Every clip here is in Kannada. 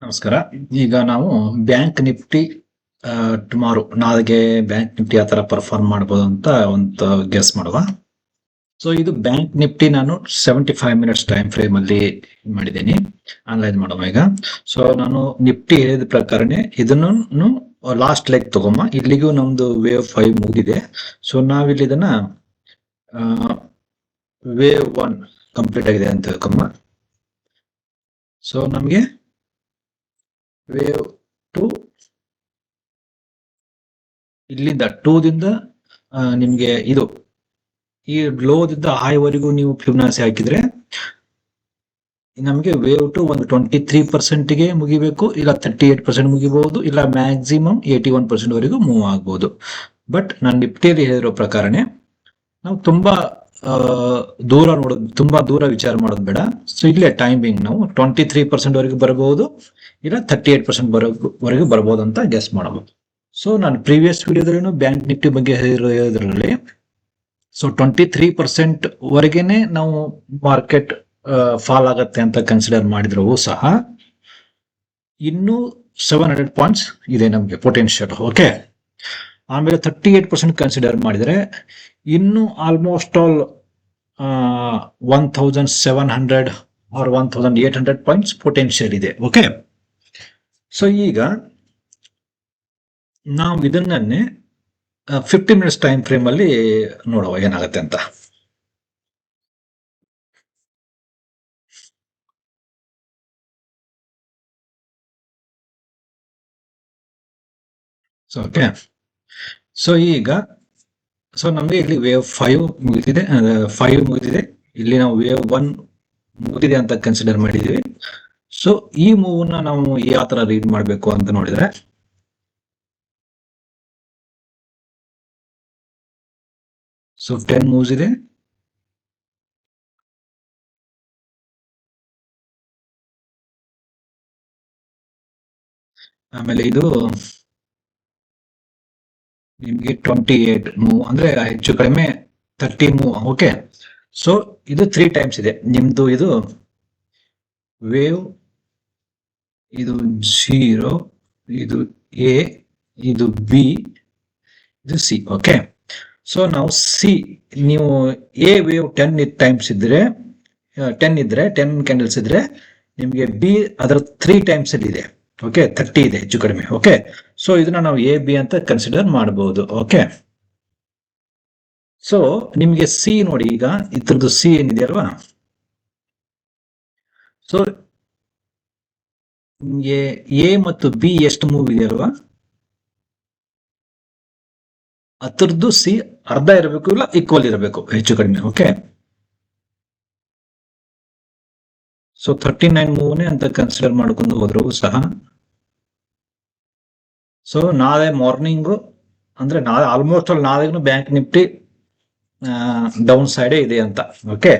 ನಮಸ್ಕಾರ. ಈಗ ನಾವು ಬ್ಯಾಂಕ್ ನಿಫ್ಟಿ ಟುಮಾರೋ ನಾಳೆಗೆ ಬ್ಯಾಂಕ್ ನಿಫ್ಟಿ ಯಾವ ತರ ಪರ್ಫಾರ್ಮ್ ಮಾಡ್ಬೋದು ಅಂತ ಒಂದು ಗೆಸ್ ಮಾಡುವ. ಸೊ ಇದು ಬ್ಯಾಂಕ್ ನಿಫ್ಟಿ ನಾನು 75 ಮಿನಿಟ್ಸ್ ಟೈಮ್ ಫ್ರೇಮ್ ಅಲ್ಲಿ ಮಾಡಿದ್ದೀನಿ, ಅನಲೈಸ್ ಮಾಡುವ ಈಗ. ಸೊ ನಾನು ನಿಫ್ಟಿ ಹೇಳಿದ ಪ್ರಕಾರನೇ ಇದನ್ನು ಲಾಸ್ಟ್ ಲೆಗ್ ತಗೊಂಬ. ಇಲ್ಲಿಗೂ ನಮ್ದು ವೇವ್ 5 ಮುಗಿದಿದೆ. ಸೊ ನಾವಿಲ್ಲಿ ಇದನ್ನ ವೇವ್ 1 ಕಂಪ್ಲೀಟ್ ಆಗಿದೆ ಅಂತ ತಿಳ್ಕೊಂಬ. ಸೊ ನಮಗೆ ವೇವ್ 2 ಇಲ್ಲಿಂದ 2 ದಿಂದ ನಿಮ್ಗೆ ಇದು ಈ ಲೋದಿಂದ ಹೈವರೆಗೂ ನೀವು ಫಿಬ್ನಾಸಿ ಹಾಕಿದ್ರೆ ನಮಗೆ ವೇವ್ 2 ಒಂದು 23% ಗೆ ಮುಗಿಬೇಕು, ಇಲ್ಲ 38% ಮುಗಿಬಹುದು, ಇಲ್ಲ ಮ್ಯಾಕ್ಸಿಮಮ್ 81% ವರೆಗೂ ಮೂವ್ ಆಗ್ಬಹುದು. ಬಟ್ ನಾನು ನಿಫ್ಟಿಯಲ್ಲಿ ಹೇಳಿರೋ ಪ್ರಕಾರನೇ ನಾವು ತುಂಬಾ ತುಂಬಾ ದೂರ ವಿಚಾರ ಮಾಡೋದು ಬೇಡ. ಸೊ ಇಲ್ಲೇ ಟೈಮಿಂಗ್ ನಾವು 23% ವರೆಗೂ ಬರಬಹುದು, ಇಲ್ಲ 38% ವರೆಗೂ ಬರಬಹುದು ಅಂತ ಗೆಸ್ ಮಾಡಬಹುದು. ಸೊ ನಾನು ಪ್ರೀವಿಯಸ್ ವಿಡಿಯೋದಲ್ಲೂ ಬ್ಯಾಂಕ್ ನಿಫ್ಟಿ ಬಗ್ಗೆ ಹೇಳಿರೋದ್ರಲ್ಲಿ ಸೊ 23% ವರೆಗೇನೆ ನಾವು ಮಾರ್ಕೆಟ್ ಫಾಲ್ ಆಗತ್ತೆ ಅಂತ ಕನ್ಸಿಡರ್ ಮಾಡಿದ್ರು ಸಹ ಇನ್ನೂ 700 ಪಾಯಿಂಟ್ಸ್ ಇದೆ ನಮಗೆ ಪೊಟೆನ್ಶಿಯಲ್. ಓಕೆ, ಆಮೇಲೆ 38% ಕನ್ಸಿಡರ್ ಮಾಡಿದರೆ ಇನ್ನು almost all 1700 or 1800 points potential ಇದೆ. ಓಕೆ, ಸೊ ಈಗ ನಾವು ಇದನ್ನೇ 50 ಮಿನಿಟ್ಸ್ ಟೈಮ್ ಫ್ರೇಮ್ ಅಲ್ಲಿ ನೋಡುವ ಏನಾಗುತ್ತೆ ಅಂತ. ಸೊ ಓಕೆ, ಸೊ ಈಗ ನಮಗೆ ಇಲ್ಲಿ ವೇವ್ 5 ಮುಗಿದಿದೆ, ಇಲ್ಲಿ ನಾವು ವೇವ್ 1 ಮುಗಿದಿದೆ ಅಂತ ಕನ್ಸಿಡರ್ ಮಾಡಿದೀವಿ. ಸೊ ಈ ಮೂವ್ ನ ನಾವು ಯಾವ ತರ ರೀಡ್ ಮಾಡಬೇಕು ಅಂತ ನೋಡಿದ್ರೆ, ಸೊ 10 ಮೂವ್ಸ್ ಇದೆ, ಆಮೇಲೆ ಇದು ನಿಮ್ಗೆ 28 ಮೂವ್ ಅಂದ್ರೆ ಹೆಚ್ಚು ಕಡಿಮೆ 30 ಮೂವ್. ಓಕೆ, ಸೊ ಇದು 3 ಟೈಮ್ಸ್ ಇದೆ ನಿಮ್ದು. ಇದು ವೇವ್, ಇದು 0, ಇದು ಎ, ಇದು ಬಿ, ಇದು ಸಿ. ಓಕೆ, ಸೊ ನಾವು ಸಿ, ನೀವು ಎ ವೇವ್ 10 ಟೈಮ್ಸ್ ಇದ್ರೆ 10 ಕ್ಯಾಂಡಲ್ಸ್ ಇದ್ರೆ ನಿಮ್ಗೆ ಬಿ ಅದರ 3 ಟೈಮ್ಸ್ ಅಲ್ಲಿ ಇದೆ. ಓಕೆ, 30 ಇದೆ ಹೆಚ್ಚು ಕಡಿಮೆ. ಓಕೆ, ಸೊ ಇದನ್ನ ನಾವು ಎ ಬಿ ಅಂತ ಕನ್ಸಿಡರ್ ಮಾಡಬಹುದು. ಓಕೆ, ಸೊ ನಿಮ್ಗೆ ಸಿ ನೋಡಿ, ಈಗ ಇದ್ರದ್ದು ಸಿ ಏನಿದೆ ಅಲ್ವಾ, ಸೊ ನಿಮ್ಗೆ ಎ ಮತ್ತು ಬಿ ಎಷ್ಟು ಮೂವ್ ಇದೆ ಅಲ್ವಾ, ಅದ್ರದ್ದು ಸಿ ಅರ್ಧ ಇರಬೇಕು, ಇಲ್ಲ ಈಕ್ವಲ್ ಇರಬೇಕು ಹೆಚ್ಚು ಕಡಿಮೆ. ಓಕೆ, ಸೊ 39 ಮೂವ್ನೇ ಅಂತ ಕನ್ಸಿಡರ್ ಮಾಡ್ಕೊಂಡು ಹೋದ್ರು ಸಹ. ಸೊ ನಾಳೆ ಮಾರ್ನಿಂಗು ಅಂದ್ರೆ ನಾಳೆ ಆಲ್ಮೋಸ್ಟ್ ಆಲ್ ನಾಳೆಗೂ ಬ್ಯಾಂಕ್ ನಿಫ್ಟಿ ಡೌನ್ ಸೈಡ್ ಇದೆ ಅಂತ. ಓಕೆ,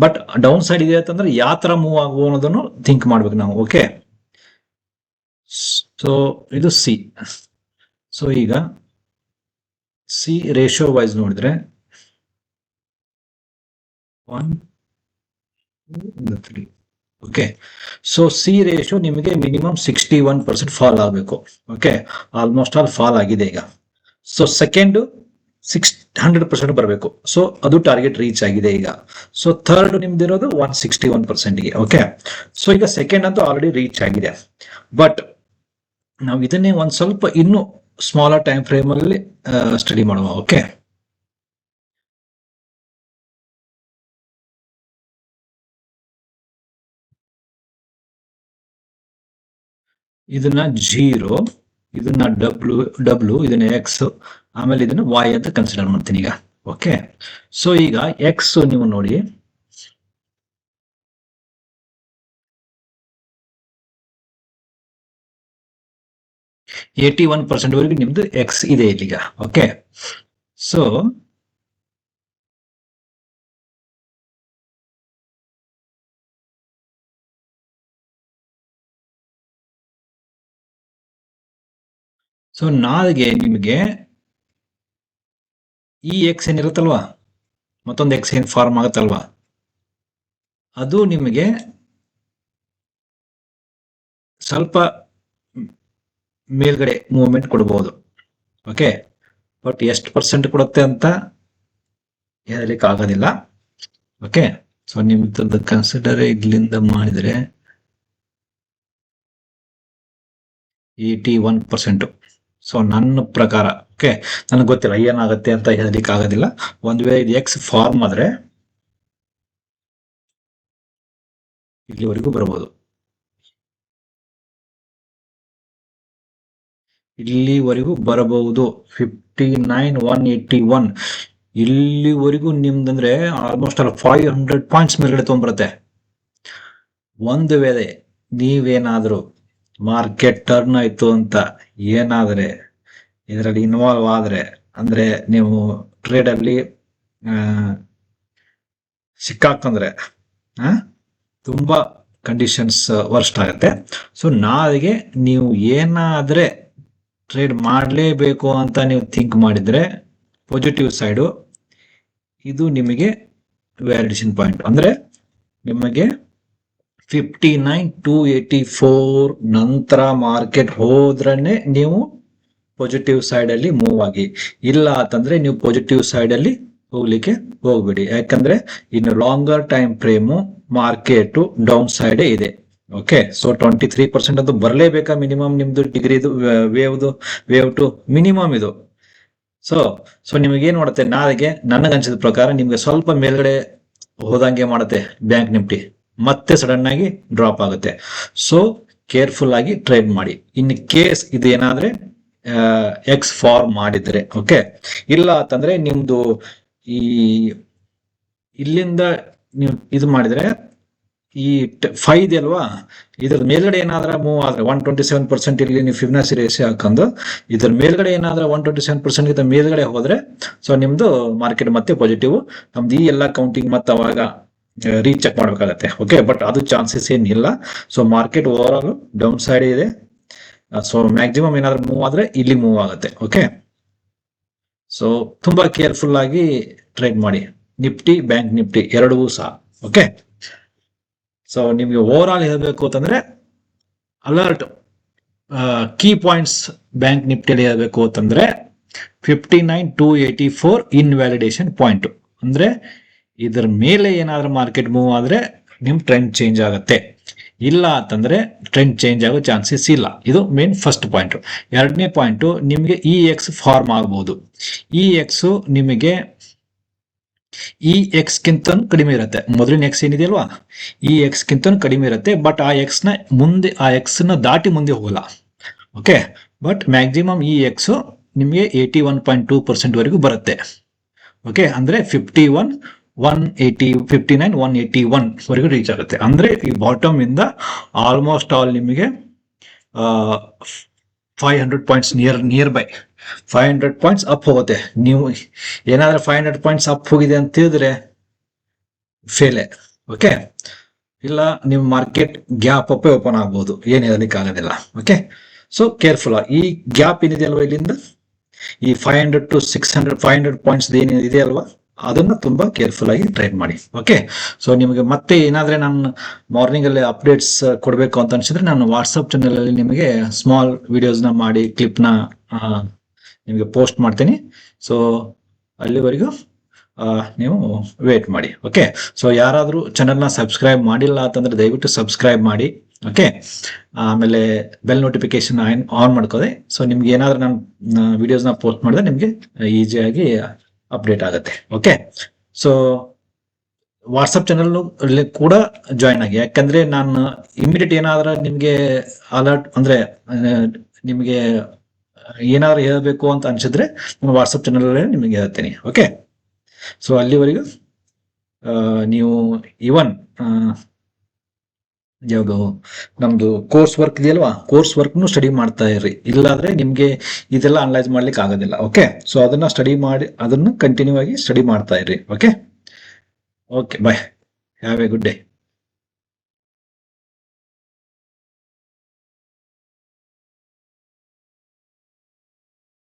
ಬಟ್ ಡೌನ್ ಸೈಡ್ ಇದೆ ಅಂತಂದ್ರೆ ಯಾವ ತರ ಮೂವ್ ಆಗುವ ಅನ್ನೋದನ್ನು ಥಿಂಕ್ ಮಾಡ್ಬೇಕು ನಾವು. ಓಕೆ, ಸೊ ಇದು ಸಿ. ಸೊ ಈಗ ಸಿ ರೇಷಿಯೋ ವೈಸ್ ನೋಡಿದ್ರೆ 1, 2, 3. ಓಕೆ, ಸೊ ಸಿ ರೇಷಿಯೋ ನಿಮಗೆ ಮಿನಿಮಮ್ 61% ಫಾಲ್ ಆಗಬೇಕು. ಓಕೆ, ಆಲ್ಮೋಸ್ಟ್ ಆಲ್ ಫಾಲ್ ಆಗಿದೆ ಈಗ. ಸೊ ಸೆಕೆಂಡ್ 100% ಬರಬೇಕು. ಸೊ ಅದು ಟಾರ್ಗೆಟ್ ರೀಚ್ ಆಗಿದೆ ಈಗ. ಸೊ ಥರ್ಡ್ ನಿಮ್ದಿರೋದು 161% ಗೆ. ಓಕೆ, ಸೊ ಈಗ ಸೆಕೆಂಡ್ ಅಂತೂ ಆಲ್ರೆಡಿ ರೀಚ್ ಆಗಿದೆ. ಬಟ್ ನಾವು ಇದನ್ನೇ ಒಂದ್ ಸ್ವಲ್ಪ ಇನ್ನು ಸ್ಮಾಲರ್ ಟೈಮ್ ಫ್ರೇಮ್ ಅಲ್ಲಿ ಸ್ಟಡಿ ಮಾಡುವ. ಓಕೆ, ಇದನ್ನ 0, ಇದನ್ನ ಡಬ್ಲ್ಯೂ, ಇದನ್ನ ಎಕ್ಸ್, ಆಮೇಲೆ ಇದನ್ನ ವಾಯ್ ಅಂತ ಕನ್ಸಿಡರ್ ಮಾಡ್ತೀನಿ ಈಗ. ಓಕೆ, ಸೊ ಈಗ ಎಕ್ಸ್ ನೀವು ನೋಡಿ, %81 ವರೆಗೂ ನಿಮ್ದು ಎಕ್ಸ್ ಇದೆ ಇಲ್ಲಿಗ. ಓಕೆ, ಸೊ ನಾಳೆಗೆ ನಿಮಗೆ ಈ ಎಕ್ಸ್ ಏನಿರುತ್ತಲ್ವಾ, ಮತ್ತೊಂದು ಎಕ್ಸ್ ಏನ್ ಫಾರ್ಮ್ ಆಗುತ್ತಲ್ವಾ, ಅದು ನಿಮಗೆ ಸ್ವಲ್ಪ ಮೇಲ್ಗಡೆ ಮೂವ್ಮೆಂಟ್ ಕೊಡಬಹುದು. ಓಕೆ, ಬಟ್ ಎಷ್ಟು ಪರ್ಸೆಂಟ್ ಕೊಡುತ್ತೆ ಅಂತ ಹೇಳಲಿಕ್ಕೆ ಆಗೋದಿಲ್ಲ. ಓಕೆ, ಸೊ ನಿಮ್ದು ಕನ್ಸಿಡರ್ ಇಲ್ಲಿಂದ ಮಾಡಿದ್ರೆ 81%. ಸೊ ನನ್ನ ಪ್ರಕಾರ, ಓಕೆ, ನನಗೆ ಗೊತ್ತಿಲ್ಲ ಏನಾಗುತ್ತೆ ಅಂತ ಹೇಳಲಿಕ್ಕೆ ಆಗೋದಿಲ್ಲ. ಒಂದು ವೇಳೆ ಇದು ಎಕ್ಸ್ ಫಾರ್ಮ್ ಆದ್ರೆ ಇಲ್ಲಿವರೆಗೂ ಬರಬಹುದು. ಇಲ್ಲಿವರೆಗೂ ಬರಬಹುದು 59,181. ಇಲ್ಲಿವರೆಗೂ ನಿಮ್ದಂದ್ರೆ ಆಲ್ಮೋಸ್ಟ್ ಅಲ್ಲ 500 ಪಾಯಿಂಟ್ಸ್ ಮೇಲ್ಗಡೆ ತೊಗೊಂಡ್ಬರುತ್ತೆ. ಒಂದು ವೇಳೆ ನೀವೇನಾದ್ರೂ ಮಾರ್ಕೆಟ್ ಟರ್ನ್ ಆಯ್ತು ಅಂತ ಏನಾದ್ರೆ ಇದರಲ್ಲಿ ಇನ್ವಾಲ್ವ್ ಆದ್ರೆ, ಅಂದ್ರೆ ನೀವು ಟ್ರೇಡ್ ಅಲ್ಲಿ ಸಿಕ್ಕಾಕಂದ್ರೆ ತುಂಬಾ ಕಂಡೀಷನ್ಸ್ ವರ್ಸ್ಟ್ ಆಗುತ್ತೆ. ಸೊ ನಾಳೆಗೆ ನೀವು ಏನಾದ್ರೆ ಟ್ರೇಡ್ ಮಾಡಲೇಬೇಕು ಅಂತ ನೀವು ಥಿಂಕ್ ಮಾಡಿದ್ರೆ ಪಾಸಿಟಿವ್ ಸೈಡು ಇದು ನಿಮಗೆ ವ್ಯಾಲಿಡೇಷನ್ ಪಾಯಿಂಟ್. ಅಂದ್ರೆ ನಿಮಗೆ 59,284 ನಂತರ ಮಾರ್ಕೆಟ್ ಹೋದ್ರನೆ ನೀವು ಪಾಸಿಟಿವ್ ಸೈಡ್ ಅಲ್ಲಿ ಮೂವ್ ಆಗಿ. ಇಲ್ಲ ಅಂತಂದ್ರೆ ನೀವು ಪಾಸಿಟಿವ್ ಸೈಡ್ ಅಲ್ಲಿ ಹೋಗ್ಲಿಕ್ಕೆ ಹೋಗ್ಬೇಡಿ. ಯಾಕಂದ್ರೆ ಇನ್ನು longer time frame market down side ಇದೆ. ಓಕೆ, ಸೊ 23% ಅದು ಬರಲೇಬೇಕಾ ಮಿನಿಮಮ್ ನಿಮ್ದು ಡಿಗ್ರಿದು ವೇವ್ ಟು ಮಿನಿಮಮ್ ಇದು. ಸೊ ನಿಮಗೆ ಏನ್ ಮಾಡುತ್ತೆ, ನಾಳೆಗೆ ನನಗನ್ಸಿದ ಪ್ರಕಾರ ನಿಮ್ಗೆ ಸ್ವಲ್ಪ ಮೇಲ್ಗಡೆ ಹೋದಂಗೆ ಮಾಡುತ್ತೆ ಬ್ಯಾಂಕ್ ನಿಫ್ಟಿ, ಮತ್ತೆ ಸಡನ್ ಆಗಿ ಡ್ರಾಪ್ ಆಗುತ್ತೆ. ಸೊ ಕೇರ್ಫುಲ್ ಆಗಿ ಟ್ರೇಡ್ ಮಾಡಿ. ಇನ್ ಕೇಸ್ ಇದೇನಾದ್ರೆ ಎಕ್ಸ್ ಫಾರ್ಮ್ ಮಾಡಿದ್ರೆ, ಓಕೆ, ಇಲ್ಲ ಅಂತಂದ್ರೆ ನಿಮ್ದು ಈ ಇಲ್ಲಿಂದ ನೀವು ಇದು ಮಾಡಿದ್ರೆ ಈ 5 ಇದೆ ಅಲ್ವಾ, ಇದ್ರ ಮೇಲ್ಗಡೆ ಏನಾದ್ರ ಮೂವ್ ಆದ್ರೆ 127% ಇಲ್ಲಿ ನೀವು ಫಿಬ್ನಾಸಿ ರೇಷಿಯೋ ಹಾಕೊಂಡು ಇದ್ರ ಮೇಲ್ಗಡೆ ಏನಾದ್ರೆ 127% ಇದ್ರ ಮೇಲ್ಗಡೆ ಹೋದ್ರೆ ಸೊ ನಿಮ್ದು ಮಾರ್ಕೆಟ್ ಮತ್ತೆ ಪಾಸಿಟಿವ್. ನಮ್ದು ಈ ಎಲ್ಲ ಕೌಂಟಿಂಗ್ ಮತ್ತೆ ಅವಾಗ ರೀಚೆಕ್ ಮಾಡ್ಬೇಕಾಗತ್ತೆ. ಓಕೆ, ಬಟ್ ಅದು ಚಾನ್ಸಸ್ ಏನಿಲ್ಲ. So market over all down side ಇದೆ. ಸೊ ಮ್ಯಾಕ್ಸಿಮಮ್ ಏನಾದ್ರು ಮೂವ್ ಆದ್ರೆ ಇಲ್ಲಿ ಮೂವ್ ಆಗುತ್ತೆ. ಓಕೆ, ಸೊ ತುಂಬಾ ಕೇರ್ಫುಲ್ ಆಗಿ ಟ್ರೇಡ್ ಮಾಡಿ ನಿಫ್ಟಿ ಬ್ಯಾಂಕ್ ನಿಫ್ಟಿ ಎರಡೂ ಸಹ. ಓಕೆ, ಸೊ ನಿಮ್ಗೆ ಓವರ್ ಆಲ್ ಹೇಳಬೇಕು ಅಂತಂದ್ರೆ ಅಲರ್ಟ್ ಕೀ ಪಾಯಿಂಟ್ಸ್ ಬ್ಯಾಂಕ್ ನಿಫ್ಟಿಯಲ್ಲಿ ಹೇಳಬೇಕು ಅಂತಂದ್ರೆ 59,284 ಇನ್ವ್ಯಾಲಿಡೇಷನ್ ಪಾಯಿಂಟ್. ಅಂದ್ರೆ ಇದ್ರ ಮೇಲೆ ಏನಾದ್ರೂ ಮಾರ್ಕೆಟ್ ಮೂವ್ ಆದ್ರೆ ನಿಮ್ ಟ್ರೆಂಡ್ ಚೇಂಜ್ ಆಗುತ್ತೆ. ಇಲ್ಲ ಅಂತಂದ್ರೆ ಟ್ರೆಂಡ್ ಚೇಂಜ್ ಆಗೋ ಚಾನ್ಸಸ್ ಇಲ್ಲ. ಇದು ಮೇನ್ ಫಸ್ಟ್ ಪಾಯಿಂಟ್. ಎರಡನೇ ಪಾಯಿಂಟ್, ನಿಮ್ಗೆ ಇ ಎಕ್ಸ್ ಫಾರ್ಮ್ ಆಗಬಹುದು. ಇ ಎಕ್ಸ್ ನಿಮಗೆ ಈ ಎಕ್ಸ್ ಗಿಂತ ಕಡಿಮೆ ಇರುತ್ತೆ. ಮೊದಲಿನ ಎಕ್ಸ್ ಏನಿದೆ ಅಲ್ವಾ, ಈ ಎಕ್ಸ್ ಗಿಂತ ಕಡಿಮೆ ಇರುತ್ತೆ. ಬಟ್ ಆ ಎಕ್ಸ್ ನ ಮುಂದೆ, ಆ ಎಕ್ಸ್ ನ ದಾಟಿ ಮುಂದೆ ಹೋಗಲ್ಲ. ಓಕೆ, ಬಟ್ ಮ್ಯಾಕ್ಸಿಮಮ್ ಈ ಎಕ್ಸ್ ನಿಮಗೆ 81.2% ವರೆಗೂ ಬರುತ್ತೆ. ಓಕೆ, ಅಂದ್ರೆ 59,181 ವರೆಗೂ ರೀಚ್ ಆಗುತ್ತೆ. ಅಂದ್ರೆ ಈ ಬಾಟಮ್ ಇಂದ ಆಲ್ಮೋಸ್ಟ್ ಆಲ್ ನಿಮಗೆ 500 points near by 500 points up ಹೋಗುತ್ತೆ. ನೀವು ಏನಾದ್ರೆ 500 ಪಾಯಿಂಟ್ಸ್ ಅಪ್ ಹೋಗಿದೆ ಅಂತ ಹೇಳಿದ್ರೆ ಫೇಲೆ. ಓಕೆ, ಇಲ್ಲ ನಿಮ್ಮ ಮಾರ್ಕೆಟ್ ಗ್ಯಾಪ್ ಅಪ್ಪೇ ಓಪನ್ ಆಗ್ಬಹುದು, ಏನ್ ಹೇಳಲಿಕ್ಕೆ ಆಗೋದಿಲ್ಲ. Okay, so careful. ಈ ಗ್ಯಾಪ್ ಏನಿದೆ ಅಲ್ವಾ, ಇಲ್ಲಿಂದ ಈ 500 to 600 500 ಪಾಯಿಂಟ್ಸ್ ಏನಿದೆ ಅಲ್ವಾ, ಅದನ್ನ ತುಂಬಾ ಕೇರ್ಫುಲ್ ಆಗಿ ಟ್ರೇಡ್ ಮಾಡಿ. ಓಕೆ, ಸೊ ನಿಮಗೆ ಮತ್ತೆ ಏನಾದ್ರೆ ನಾನು ಮಾರ್ನಿಂಗ್ ಅಲ್ಲಿ ಅಪ್ಡೇಟ್ಸ್ ಕೊಡಬೇಕು ಅಂತ ಅನ್ಸಿದ್ರೆ ನಾನು ವಾಟ್ಸಪ್ ಚಾನಲ್ ಅಲ್ಲಿ ನಿಮಗೆ ಸ್ಮಾಲ್ ವಿಡಿಯೋಸ್ ನ ಮಾಡಿ ಕ್ಲಿಪ್ ನ ನಿಮಗೆ ಪೋಸ್ಟ್ ಮಾಡ್ತೀನಿ. ಸೊ ಅಲ್ಲಿವರೆಗೂ ನೀವು ವೇಟ್ ಮಾಡಿ. ಓಕೆ, ಸೊ ಯಾರಾದ್ರೂ ಚಾನಲ್ ನ ಸಬ್ಸ್ಕ್ರೈಬ್ ಮಾಡಿಲ್ಲ ಅಂತಂದ್ರೆ ದಯವಿಟ್ಟು ಸಬ್ಸ್ಕ್ರೈಬ್ ಮಾಡಿ. ಓಕೆ, ಆಮೇಲೆ ಬೆಲ್ ನೋಟಿಫಿಕೇಶನ್ ಆನ್ ಮಾಡ್ಕೋದೆ. ಸೊ ನಿಮ್ಗೆ ಏನಾದ್ರೂ ನಾನು ವಿಡಿಯೋಸ್ ನ ಪೋಸ್ಟ್ ಮಾಡಿದ್ರೆ ನಿಮ್ಗೆ ಈಸಿಯಾಗಿ ಅಪ್ಡೇಟ್ ಆಗುತ್ತೆ. ಓಕೆ, ಸೊ ವಾಟ್ಸಪ್ ಚಾನಲ್ ಕೂಡ ಜಾಯ್ನ್ ಆಗಿ. ಯಾಕಂದ್ರೆ ನಾನು ಇಮಿಡಿಯೇಟ್ ಏನಾದ್ರೂ ನಿಮ್ಗೆ ಅಲರ್ಟ್ ಅಂದ್ರೆ ನಿಮ್ಗೆ ಏನಾದ್ರು ಹೇಳಬೇಕು ಅಂತ ಅನ್ಸಿದ್ರೆ ನಾನು ವಾಟ್ಸಪ್ ಚಾನಲ್ ನಿಮಗೆ ಹೇಳ್ತೀನಿ. ಓಕೆ, ಸೊ ಅಲ್ಲಿವರೆಗೂ ನೀವು ಇವನ್ ಯಾವುದು ನಮ್ದು ಕೋರ್ಸ್ ವರ್ಕ್ ಇದೆಯಲ್ವಾ, ಕೋರ್ಸ್ ವರ್ಕ್ನು ಸ್ಟಡಿ ಮಾಡ್ತಾ ಇರ್ರಿ. ಇಲ್ಲಾಂದ್ರೆ ನಿಮ್ಗೆ ಇದೆಲ್ಲ ಅನಲೈಸ್ ಮಾಡ್ಲಿಕ್ಕೆ ಆಗೋದಿಲ್ಲ. ಓಕೆ, ಸೊ ಅದನ್ನ ಸ್ಟಡಿ ಮಾಡಿ, ಅದನ್ನು ಕಂಟಿನ್ಯೂ ಆಗಿ ಸ್ಟಡಿ ಮಾಡ್ತಾ ಇರ್ರಿ. Okay, bye, have a good day.